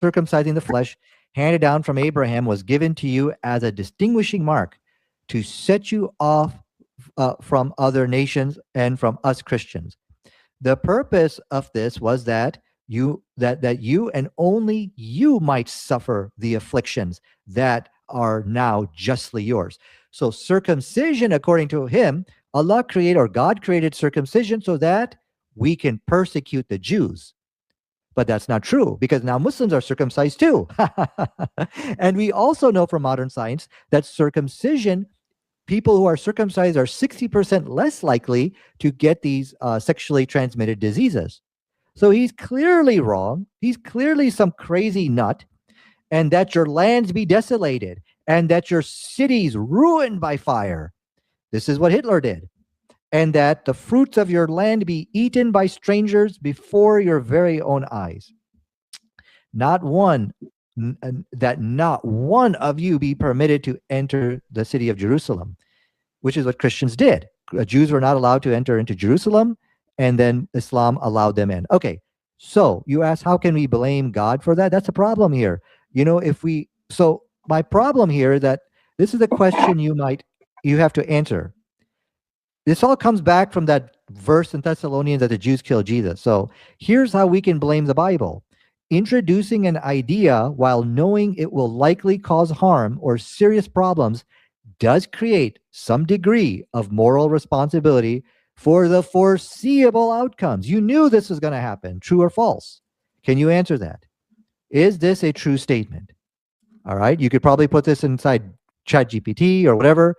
circumcising the flesh handed down from Abraham was given to you as a distinguishing mark to set you off from other nations and from us Christians. The purpose of this was that you and only you might suffer the afflictions that are now justly yours. So circumcision, according to him, Allah created, or God created circumcision so that we can persecute the Jews. But that's not true, because now Muslims are circumcised too. And we also know from modern science that circumcision, people who are circumcised are 60% less likely to get these sexually transmitted diseases. So he's clearly wrong. He's clearly some crazy nut. And that your lands be desolated and that your cities ruined by fire. This is what Hitler did. And that the fruits of your land be eaten by strangers before your very own eyes. Not one of you be permitted to enter the city of Jerusalem, which is what Christians did. Jews were not allowed to enter into Jerusalem, and then Islam allowed them in. Okay, so you ask, how can we blame God for that? That's a problem here. So my problem here is that this is a question you have to answer. This all comes back from that verse in Thessalonians that the Jews killed Jesus. So here's how we can blame the Bible. Introducing an idea while knowing it will likely cause harm or serious problems does create some degree of moral responsibility for the foreseeable outcomes. You knew this was going to happen, true or false? Can you answer that? Is this a true statement? All right, you could probably put this inside ChatGPT or whatever.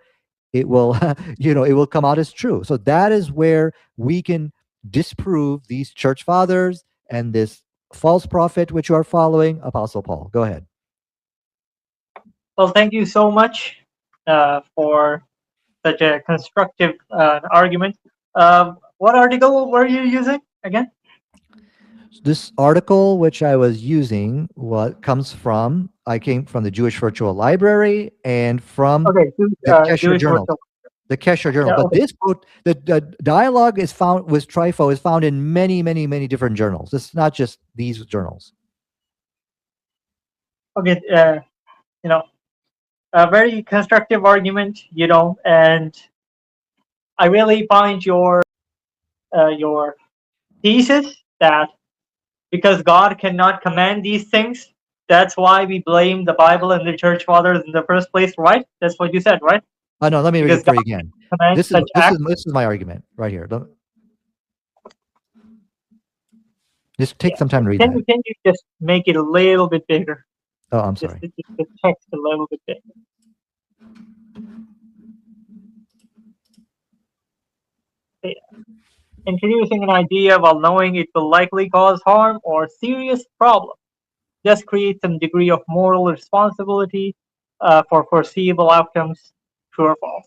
It will, it will come out as true. So that is where we can disprove these church fathers and this false prophet which you are following, Apostle Paul. Go ahead. Well, thank you so much for such a constructive argument. What article were you using again? This article which I was using I came from the Jewish Virtual Library and from the Kesher Journal. The Kesher Journal. Yeah, okay. But the dialogue is found with Trifo is found in many, many, many different journals. It's not just these journals. Okay, a very constructive argument, and I really find your thesis that because God cannot command these things, that's why we blame the Bible and the church fathers in the first place, right? That's what you said, right? Oh no, let me read it for you again. This is my argument right here. Just take some time to read that. Can you just make it a little bit bigger? Oh, I'm sorry. Just the text a little bit bigger. Yeah. Introducing an idea while knowing it will likely cause harm or serious problem just creates some degree of moral responsibility for foreseeable outcomes. True or false?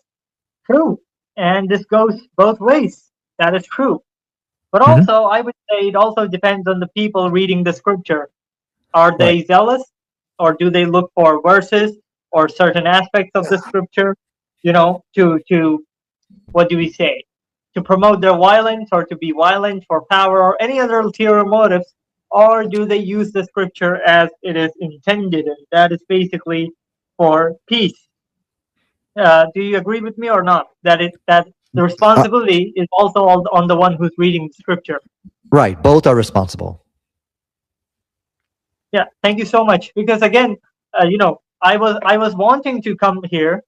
True. And this goes both ways. That is true. But also, I would say it also depends on the people reading the scripture. Are they zealous, or do they look for verses or certain aspects of the scripture, to what do we say? To promote their violence or to be violent for power or any other ulterior motives, or do they use the scripture as it is intended? And that is basically for peace. Do you agree with me or not? That the responsibility is also on the one who's reading the scripture. Right, both are responsible. Yeah, thank you so much. Because again, I was wanting to come here,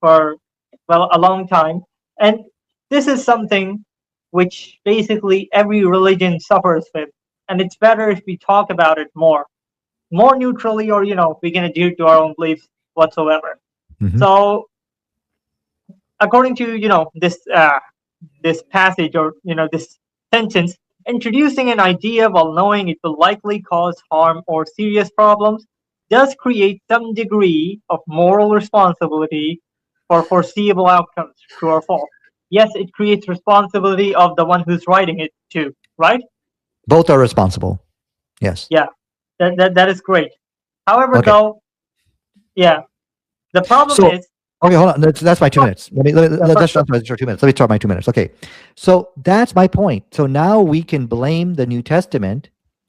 for a long time, and this is something which basically every religion suffers with, and it's better if we talk about it more neutrally, or we can adhere to our own beliefs whatsoever. So, according to this passage, or this sentence, introducing an idea while knowing it will likely cause harm or serious problems does create some degree of moral responsibility for foreseeable outcomes. True or false? Yes, it creates responsibility of the one who's writing it too, right? Both are responsible. Yes. Yeah, that is great. However, though, yeah, the problem is. Okay, hold on. That's my 2 minutes. Let's jump to 2 minutes. Let me start my 2 minutes. Okay, so that's my point. So now we can blame the New Testament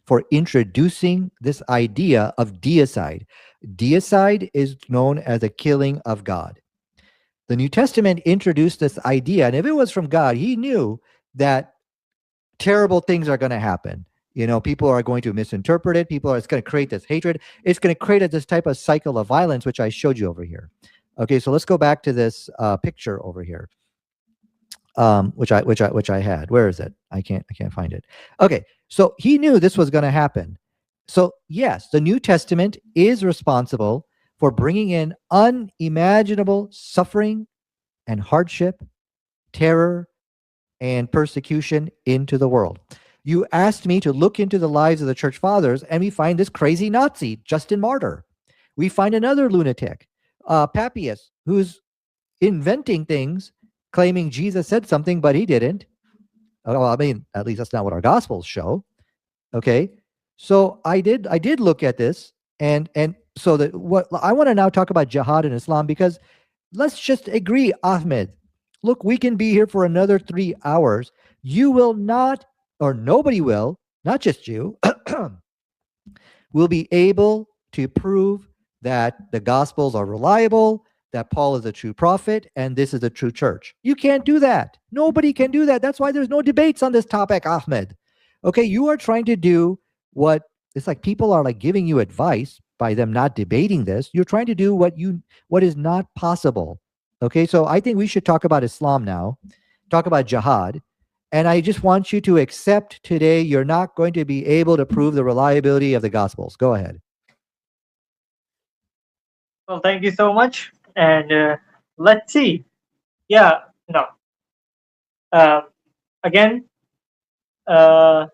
for introducing this idea of deicide. Deicide is known as the killing of God. The New Testament introduced this idea, and if it was from God, he knew that terrible things are going to happen. People are going to misinterpret it. It's going to create this hatred. It's going to create this type of cycle of violence, which I showed you over here. Okay, so let's go back to this picture over here, which I had. Where is it? I can't find it. Okay, so he knew this was going to happen. So yes, the New Testament is responsible for bringing in unimaginable suffering and hardship, terror, and persecution into the world. You asked me to look into the lives of the church fathers, and we find this crazy Nazi, Justin Martyr. We find another lunatic, Papias, who's inventing things, claiming Jesus said something, but he didn't. Well, I mean, at least that's not what our gospels show. Okay, so I did look at this, and so that what I want to now talk about jihad in Islam, because let's just agree, Ahmed. Look, we can be here for another 3 hours. You will not, or nobody will, not just you, will be able to prove that the gospels are reliable, that Paul is a true prophet, and this is a true church. You can't do that. Nobody can do that. That's why there's no debates on this topic, Ahmed. Okay, you are trying to do what it's like people are like giving you advice by them not debating this. You're trying to do what is not possible. Okay, so I think we should talk about Islam now, talk about jihad. And I just want you to accept today you're not going to be able to prove the reliability of the gospels. Go ahead. Well, thank you so much. And let's see. Yeah, no. Uh, Again, uh,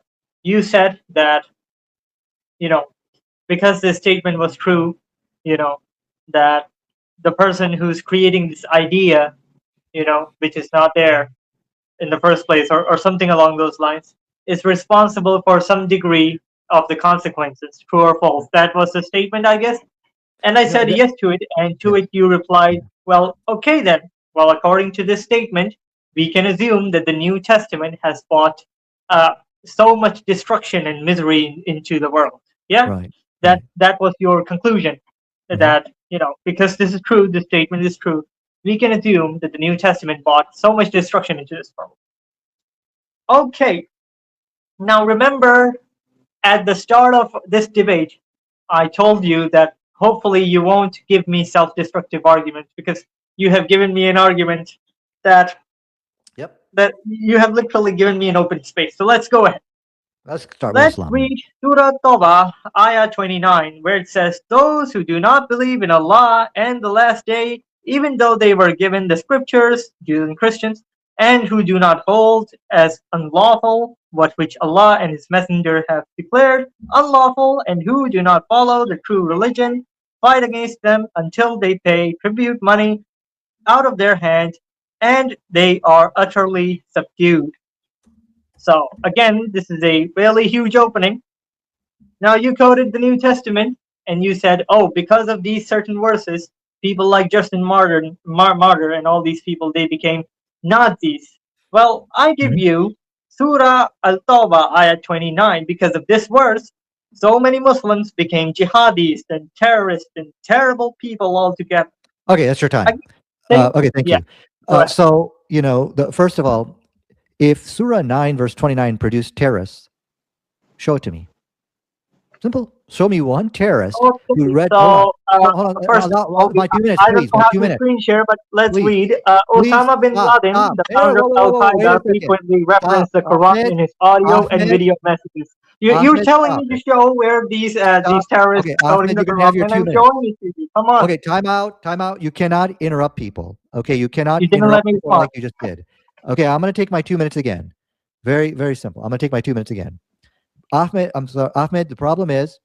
you said that, you know, because this statement was true, you know, that the person who's creating this idea, which is not there in the first place, or something along those lines, is responsible for some degree of the consequences, true or false. That was the statement, I guess. And I No, said yes to it, and to yeah, it you replied, well, okay then. Well, according to this statement, we can assume that the New Testament has brought uh, so much destruction and misery into the world. Yeah, right, that right. that was your conclusion. Hmm. That because this is true, this statement is true. We can assume that the New Testament brought so much destruction into this world. Okay, now remember at the start of this debate, I told you that hopefully you won't give me self-destructive arguments because you have given me an argument that Yep. you have literally given me an open space. So let's go ahead. Let's start with Let's Islam. read Surah Tawbah, Ayah 29, where it says, those who do not believe in Allah and the last day, even though they were given the scriptures, Jews and Christians, and who do not hold as unlawful what which Allah and His Messenger have declared unlawful, and who do not follow the true religion, fight against them until they pay tribute money out of their hand, and they are utterly subdued. So again, this is a really huge opening. Now you quoted the New Testament and you said, oh, because of these certain verses, people like Justin Martyr and all these people, they became Nazis. Well, I give Mhm. you Surah Al-Tawbah, ayat 29, because of this verse, so many Muslims became jihadis and terrorists and terrible people altogether. Okay, that's your I time. think, Okay, thank yeah, you. go ahead. So, first of all, if Surah 9, verse 29 produced terrorists, show it to me. Simple. Show me one terrorist who Okay, read. Hold on. so Hold on. first, okay, My 2 minutes, I don't please. My have two the minutes, screen share, but let's please. read. Please Osama bin stop. Laden, Stop. the Hey, founder whoa, of whoa, whoa, Al whoa. Wait a Qaeda, second. frequently Stop. referenced the Quran Ahmed. in his audio and Ahmed. video messages. You're Ahmed, telling stop me to it. show where these Stop. terrorists Okay, quoting Ahmed, the you're going to Quran, have your and two I'm minutes. showing it to you. Come on, Okay, time out. Time out. You cannot interrupt people. Okay, you cannot you didn't let interrupt me people respond. like you just did. Okay, I'm going to take my 2 minutes again. Very, very simple. I'm going to take my 2 minutes again. Ahmed, I'm sorry. Ahmed, the problem is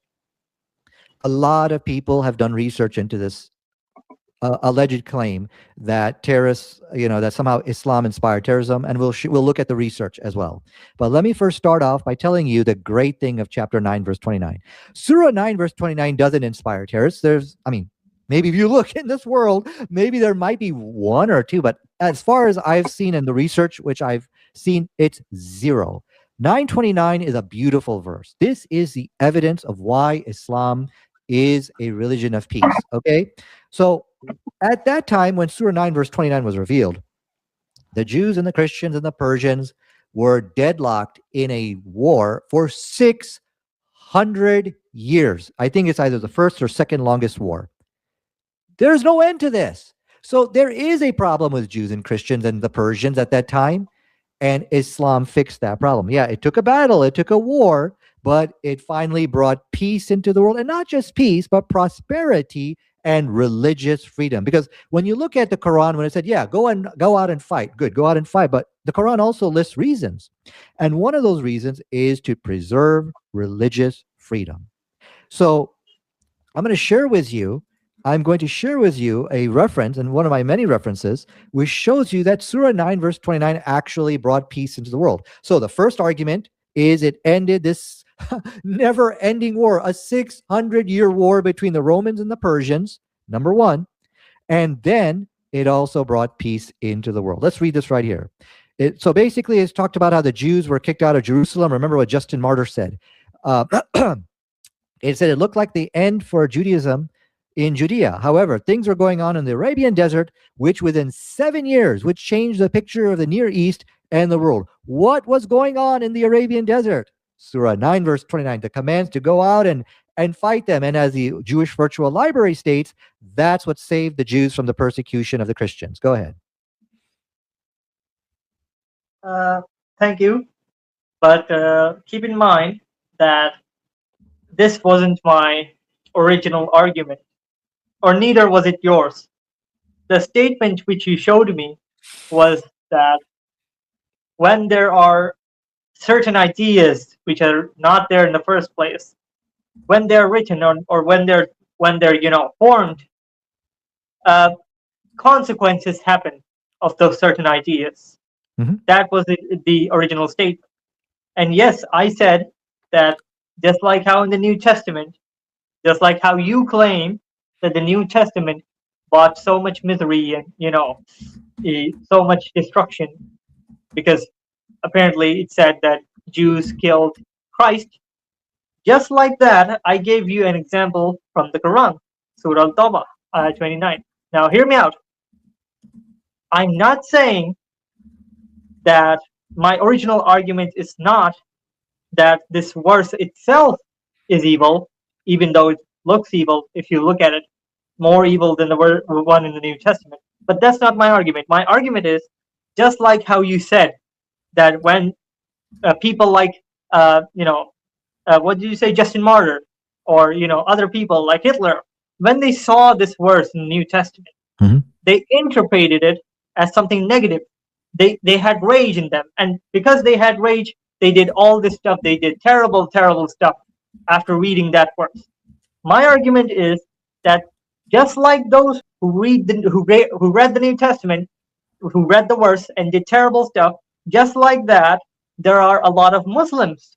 a lot of people have done research into this alleged claim that terrorists, that somehow Islam inspired terrorism, and we'll look at the research as well. But let me first start off by telling you the great thing of chapter 9, verse 29. Surah 9, verse 29 doesn't inspire terrorists. Maybe if you look in this world, maybe there might be one or two, but as far as I've seen in the research, which I've seen, it's zero. 929 is a beautiful verse. This is the evidence of why Islam is a religion of peace. Okay. So at that time, when Surah 9, verse 29 was revealed, the Jews and the Christians and the Persians were deadlocked in a war for 600 years. I think it's either the first or second longest war. There's no end to this. So there is a problem with Jews and Christians and the Persians at that time, and Islam fixed that problem. Yeah, it took a battle, it took a war, but it finally brought peace into the world, and not just peace, but prosperity and religious freedom. Because when you look at the Quran, when it said, "Yeah, go out and fight," good, go out and fight, but the Quran also lists reasons, and one of those reasons is to preserve religious freedom. So I'm going to share with you. I'm going to share with you a reference, and one of my many references, which shows you that Surah 9, verse 29 actually brought peace into the world. So the first argument is it ended this never ending war, a 600-year war between the Romans and the Persians, number one. And then it also brought peace into the world. Let's read this right here. So basically, it's talked about how the Jews were kicked out of Jerusalem. Remember what Justin Martyr said. Uh, It said it looked like the end for Judaism in Judea. However, things were going on in the Arabian desert, which within 7 years, which changed the picture of the Near East and the world. What was going on in the Arabian desert? Surah 9, verse 29, the commands to go out and fight them. And as the Jewish Virtual Library states, that's what saved the Jews from the persecution of the Christians. Go ahead. Uh, Thank you. But keep in mind that this wasn't my original argument, or neither was it yours. The statement which you showed me was that when there are certain ideas which are not there in the first place, when they're written or when they're formed, uh, consequences happen of those certain ideas. Mm-hmm. That was the original statement. And yes, I said that just like how in the New Testament, just like how you claim that the New Testament brought so much misery and so much destruction, because apparently it said that Jews killed Christ. Just like that, I gave you an example from the Quran, Surah Al-Tawbah, ayah 29. Now hear me out. I'm not saying that my original argument is not that this verse itself is evil, even though it looks evil if you look at it, more evil than the one in the New Testament. But that's not my argument. My argument is just like how you said that when people like, what did you say, Justin Martyr, or other people like Hitler, when they saw this verse in the New Testament, Mm-hmm. they interpreted it as something negative. They had rage in them, and because they had rage, they did all this stuff. They did terrible, terrible stuff after reading that verse. My argument is that just like those who read the New Testament, who read the verse and did terrible stuff, just like that, there are a lot of Muslims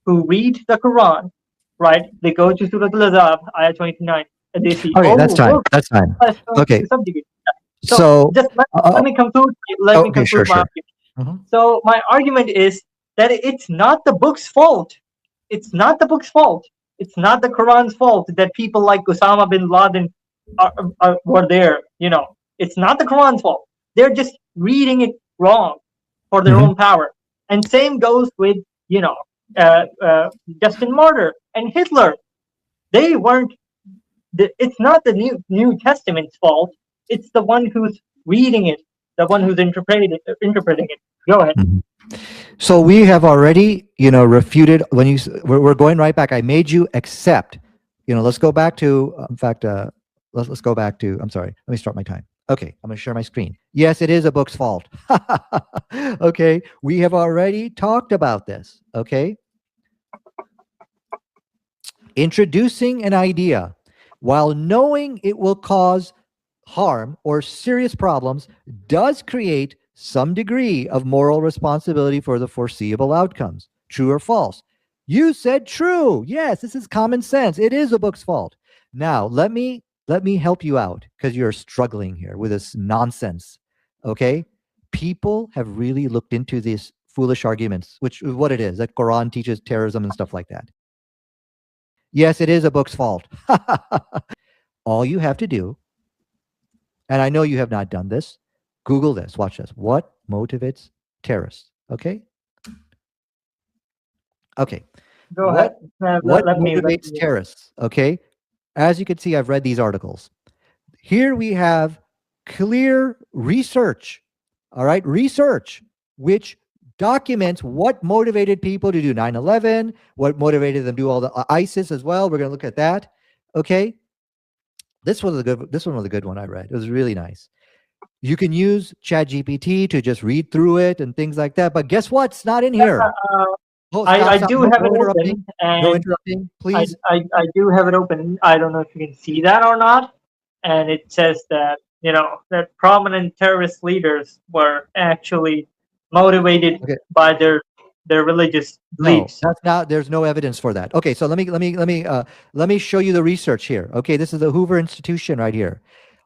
who read the Quran, right? They go to Surah Al-Azab, ayah 29, and they see, Okay, that's oh, time. look, That's time. that's Okay. to subjugate. So So, just let me conclude. Let me okay, sure, conclude my sure. argument. Mhm. So my argument is that it's not the book's fault. It's not the book's fault. It's not the Quran's fault that people like Osama bin Laden were there. It's not the Quran's fault. They're just reading it wrong for their Mhm. own power. And same goes with Justin Martyr and Hitler. They weren't. It's not the New Testament's fault. It's the one who's reading it, the one who's interpreting it. Go ahead. Mhm. So we have already, refuted when we're going right back. I made you accept. Let's go back to. In fact, let's go back to. I'm sorry. Let me start my time. Okay, I'm going to share my screen. Yes, it is a book's fault. Okay, we have already talked about this. Okay, introducing an idea while knowing it will cause harm or serious problems does create some degree of moral responsibility for the foreseeable outcomes. True or false? You said true. Yes, this is common sense. It is a book's fault. Now, let me help you out because you're struggling here with this nonsense. Okay? People have really looked into this foolish arguments, which is what it is. That Quran teaches terrorism and stuff like that. Yes, it is a book's fault. All you have to do, and I know you have not done this, Google this. Watch this. What motivates terrorists? Okay. Okay. Go ahead. What what Let motivates me. terrorists? Okay. As you can see, I've read these articles. Here we have clear research. All right, research which documents what motivated people to do 9/11, what motivated them to do all the ISIS as well. We're going to look at that. Okay. This one was a good one I read. It was really nice. You can use ChatGPT to just read through it and things like that. But guess what? It's not in here. Uh, Oh, I stop. do No, have it no open, interrupting. No and interrupting, please. I do have it open. I don't know if you can see that or not. And it says that that prominent terrorist leaders were actually motivated Okay. by their religious No, beliefs. that's not. There's no evidence for that. Okay, so let me show you the research here. Okay, this is the Hoover Institution right here.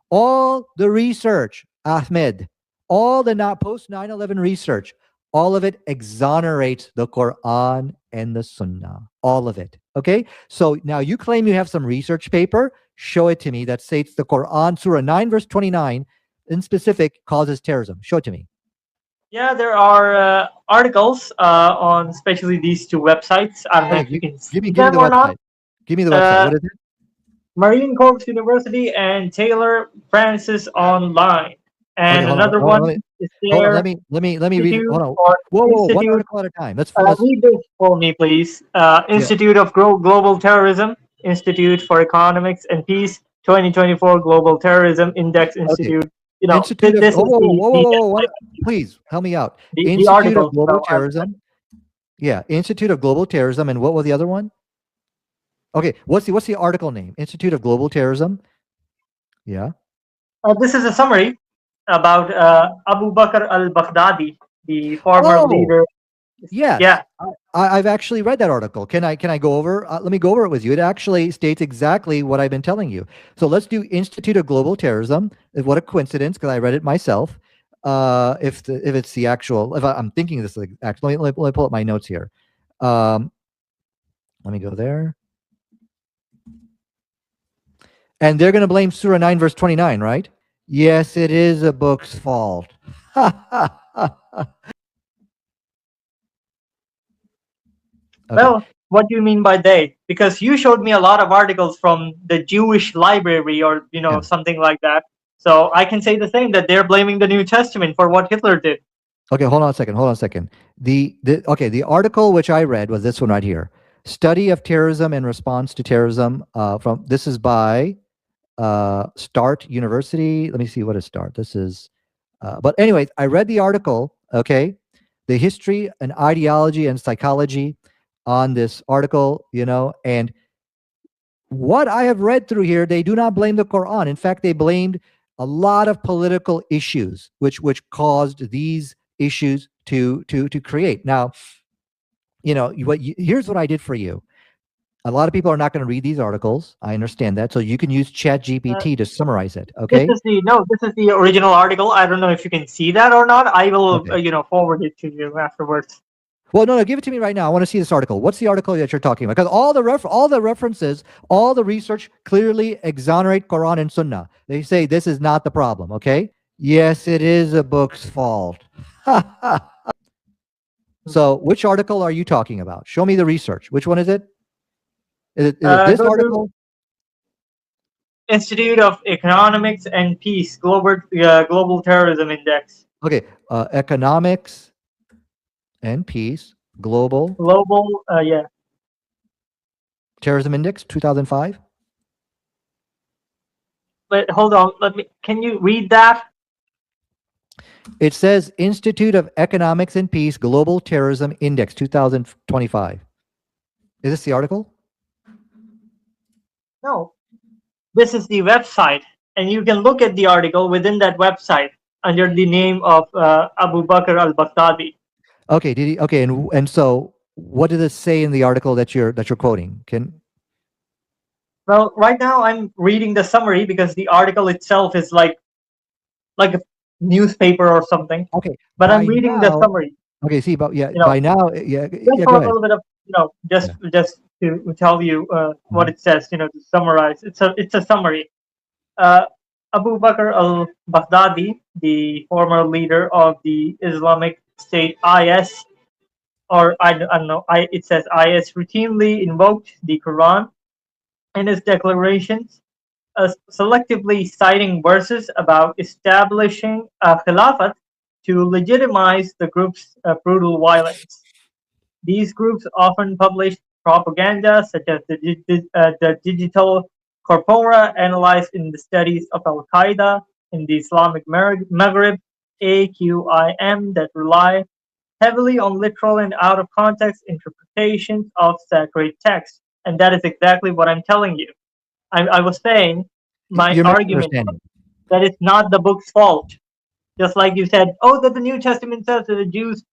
All the research, Ahmed, all the not post 9/11 research, all of it exonerates the Quran and the Sunnah. All of it. Okay, so now you claim you have some research paper. Show it to me that states the Quran, Surah 9, verse 29, in specific, causes terrorism. Show it to me. Yeah, there are articles on especially these two websites. I don't know Okay, if you can see give me them the or not. website. Give me the website. Uh, What is it? Marine Corps University and Taylor Francis Online. Okay, And hold on. another Hold on. one is Hold on. there Let me read it. Institute Hold on. or Whoa, whoa, one Institute. article at a time. Let's Read this for me, please. yeah. Institute of Global Terrorism, Institute for Economics and Peace, 2024 Global Terrorism Index Okay. Institute. Institute of This is what, please help me out. the Institute of article. Global So Terrorism. Yeah, Institute of Global Terrorism, and what was the other one? Okay, what's the article name? Institute of Global Terrorism. Yeah. this is a summary about Abu Bakr al-Baghdadi, the former Oh, leader. yes. Yeah, I've actually read that article. Can I go over? Let me go over it with you. It actually states exactly what I've been telling you. So let's do Institute of Global Terrorism. What a coincidence, because I read it myself. If it's the actual, if I'm thinking this, like, actually, let me pull up my notes here. Um, let me go there. And they're going to blame Surah 9, verse 29, right? Yes, it is a book's fault. Okay. well, what do you mean by they? Because you showed me a lot of articles from the Jewish library or Yeah. something like that. So I can say the same that they're blaming the New Testament for what Hitler did. Okay, hold on a second. Hold on a second. The article which I read was this one right here. Study of terrorism and response to terrorism. From this is by Start University. Let me see what is Start. This is. But anyways, I read the article. Okay, the history and ideology and psychology on this article. And what I have read through here, they do not blame the Quran. In fact, they blamed a lot of political issues, which caused these issues to create. Now, here's what I did for you. A lot of people are not going to read these articles. I understand that, so you can use Uh, ChatGPT to summarize it. this Okay. is the no, this is the original article. I don't know if you can see that or not. I will Okay. forward it to you afterwards. Well, no, give it to me right now. I want to see this article. What's the article that you're talking about? Because all the references, all the research clearly exonerate Quran and Sunnah. They say this is not the problem. Okay. Yes, it is a book's fault. So, which article are you talking about? Show me the research. Which one is it? Is it this Go to article? Institute of Economics and Peace Global Terrorism Index. Okay. Economics and Peace Global Global, yeah. Terrorism Index 2005. But hold on, let me. Can you read that? It says Institute of Economics and Peace Global Terrorism Index 2025. Is this the article? No. This is the website, and you can look at the article within that website under the name of Abu Bakr al-Baghdadi. Okay. Did he? Okay. And so, what did it say in the article that you're quoting? Well, right now I'm reading the summary because the article itself is like a newspaper or something. Okay. But I'm reading the summary. Okay, see, but yeah, You know, by now, yeah, just yeah, for go a ahead. little bit of, Yeah. just to tell you what Mhm. it says, to summarize. It's a summary. Uh, Abu Bakr al-Baghdadi, the former leader of the Islamic State (IS), or I don't know, it says IS, routinely invoked the Quran in his declarations, selectively citing verses about establishing a khilafat to legitimize the group's brutal violence. These groups often publish propaganda such as the digital corpora analyzed in the studies of Al Qaeda in the Islamic Maghreb (AQIM) that rely heavily on literal and out of context interpretations of sacred texts. And that is exactly what I'm telling you. I was saying my You're argument was misunderstanding. that it's not the book's fault. Just like you said, oh, that the New Testament says that the Jews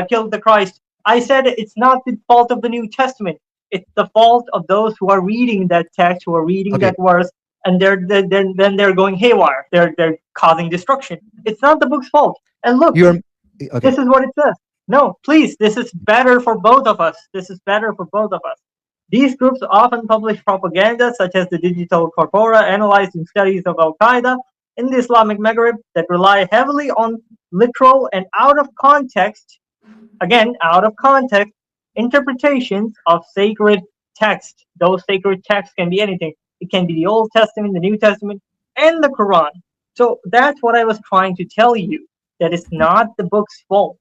killed the Christ. I said it's not the fault of the New Testament. It's the fault of those who are reading that text, who are reading Okay, that verse, and then they're going haywire. They're causing destruction. It's not the book's fault. And look, you're this okay. is what it says. No, please, this is better for both of us. This is better for both of us. These groups often publish propaganda such as the digital corpora analyzed in studies of Al Qaeda in the Islamic Maghreb that rely heavily on literal and out of context, again, out of context, interpretations of sacred text. Those sacred texts can be anything. It can be the Old Testament, the New Testament, and the Quran. So that's what I was trying to tell you. That it's not the book's fault.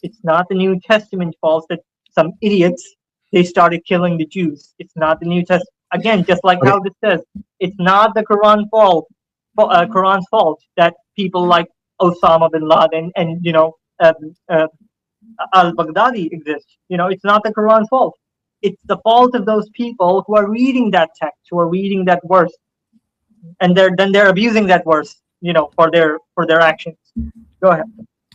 It's not the New Testament fault that some idiots they started killing the Jews. It's not the New Testament. Again, just like Okay, how this says, it's not the Quran's fault that people like Osama bin Laden and al-Baghdadi exists. It's not the Quran's fault. It's the fault of those people who are reading that text, who are reading that verse, and they're abusing that verse, for their actions. Go ahead.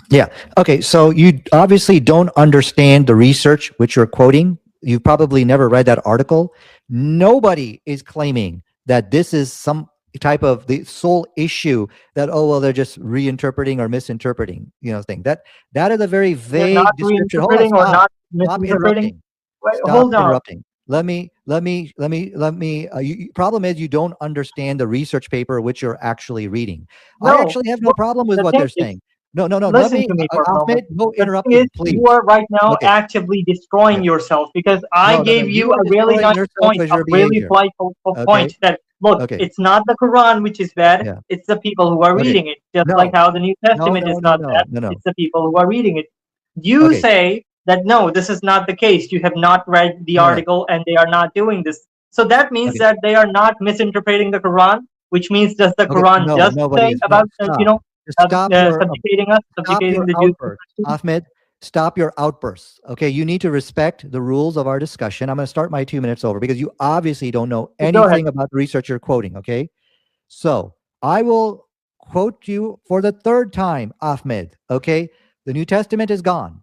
yeah. Okay, so you obviously don't understand the research which you're quoting. You probably never read that article. Nobody is claiming that this is some type of the sole issue that, oh well, they're just reinterpreting or misinterpreting, thing. That is a very They're not vague description. Hold on, reinterpreting or stop. not Stop misinterpreting. interrupting. Wait, Stop hold on. interrupting. Let me. Problem is you don't understand the research paper which you're actually reading. I No, actually have no look, problem with the what thing they're is, saying. No, no, no. Let listen me, to me for a moment. Ahmed, no The thing is, interrupting, you please. are right now Okay. actively destroying Yeah. yourself because I No, no, no. gave You you are a really destroying nice yourself point, with a your really behavior. delightful Okay. point that, look, Okay. it's not the Quran which is bad, Yeah. it's the people who are Okay. reading it. Just like No. how the New No. Testament No. is No. not No. bad, No. No. it's the people who are reading it. You Okay. say that no, this is not the case. You have not read the No. No. article and they are not doing this. So that means Okay. that they are not misinterpreting the Quran, which means does the Okay. Quran No. just Nobody say is. No. about, Stop. Just stop your. subjugating us, Stop subjugating your the Jews and outburst, Christians? Ahmed. Stop your outbursts. Okay. You need to respect the rules of our discussion. I'm going to start my 2 minutes over because you obviously don't know Go ahead. anything about the research you're quoting. Okay. So I will quote you for the third time, Ahmed. Okay. The New Testament is gone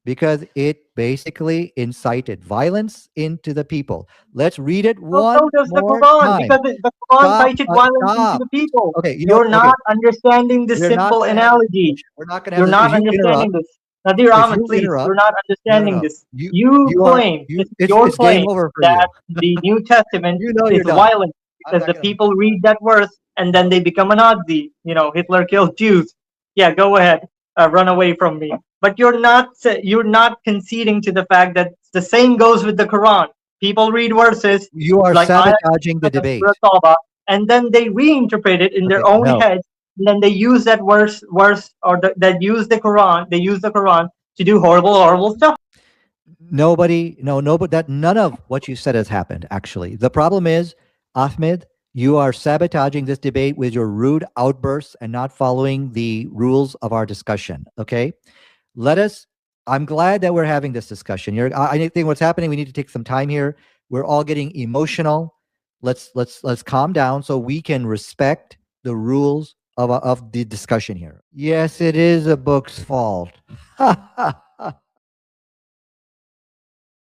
because it basically incited violence into the people. Let's read it So so one does the more Quran, time. because the Quran Stop. cited violence into Stop. the people. Okay. You know what? You're Okay. not understanding this We're not simple going to have this analogy. discussion. We're not going to have You're this. not understanding this. Nadir If Ahmed, you please, you're interrupt, not no, no, understanding no. this. You You you are claim, you. this is your It's game claim, over for you. that the New Testament You know is you're done. violent I'm because not the going to. people read that verse and then they become a Nazi. Hitler killed Jews. Yeah, go ahead, run away from me. But you're not conceding to the fact that the same goes with the Quran. People read verses You are like sabotaging the Surah debate. Tawbah, and then they reinterpret it in their Okay. own No. heads, and then they use that verse, or that use the Quran. They use the Quran to do horrible, horrible stuff. Nobody. No. No. But that none of what you said has happened. Actually, the problem is, Ahmed, you are sabotaging this debate with your rude outbursts and not following the rules of our discussion. Okay. Let us. I'm glad that we're having this discussion. I think what's happening. We need to take some time here. We're all getting emotional. Let's calm down so we can respect the rules of the discussion here. Yes, it is a book's fault.